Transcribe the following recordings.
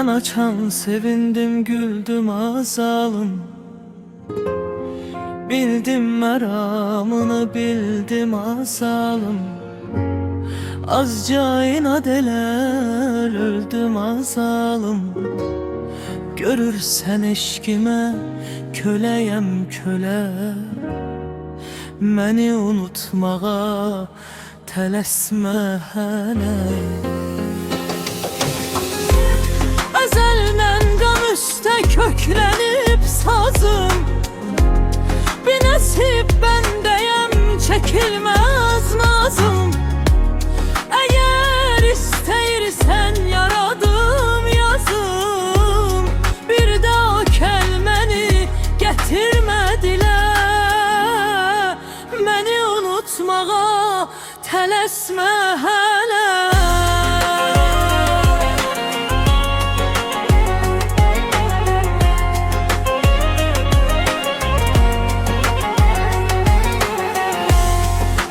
Ben açan sevindim, güldüm azalım. Bildim meramını, bildim azalım. Azca inat eler, öldüm azalım. Görürsen eşkime, köleyem köle. Məni unutmağa tələsmə hələ. Əzəldən qan üstə köklənib sazım. Bir nəsib bəndəyəm, çəkilməz nazım. Əgər istəyirsən yaradım yazım, bir də o kəlməni gətirmə dilə. Məni unutmağa tələsmə hələ.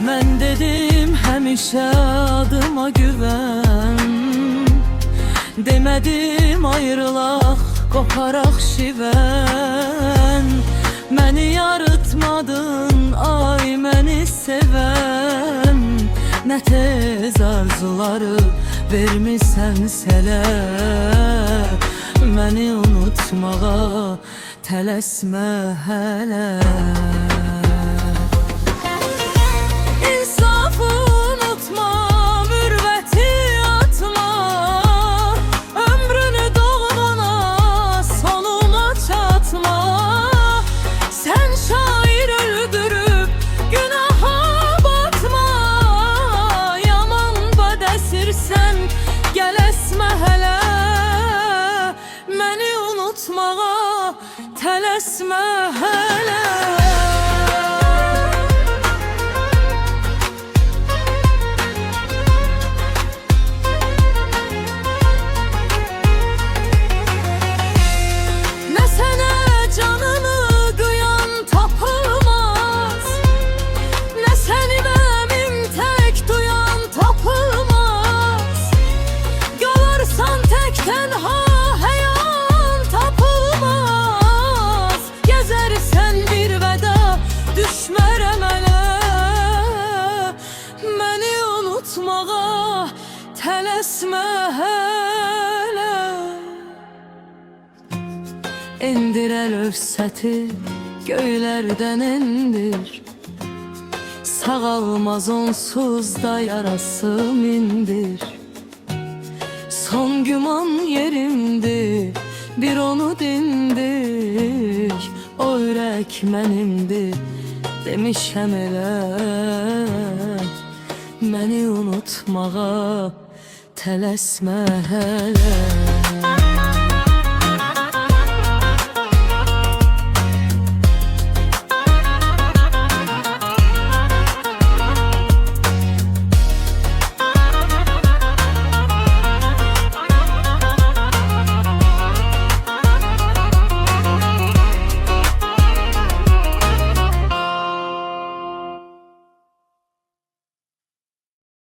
Mən dedim həmişə adıma güvən, demədim ayrılaq, qoparaq şivən. Məni yarıtmadın, ay məni sevən. Nə tez arzuları vermisən sələ. Məni unutmağa tələsmə hələ. İnsafı unutma, mürvəti atma. Ömrünü doğmana, sonuna çatma. Sen şair öldürüp günaha batma. Yaman badəsirsən, gələsmə hələ. Məni unutmağa tələsmə hələ. Unutmağa tələsmə hələ. İndir əl övsəti, göylərdən indir. Sağalmaz onsuz da yarasım indir. Son güman yerimdir, bir onu dindir. O ürək mənimdir, demişəm elə. Məni unutmağa tələsmə hələ.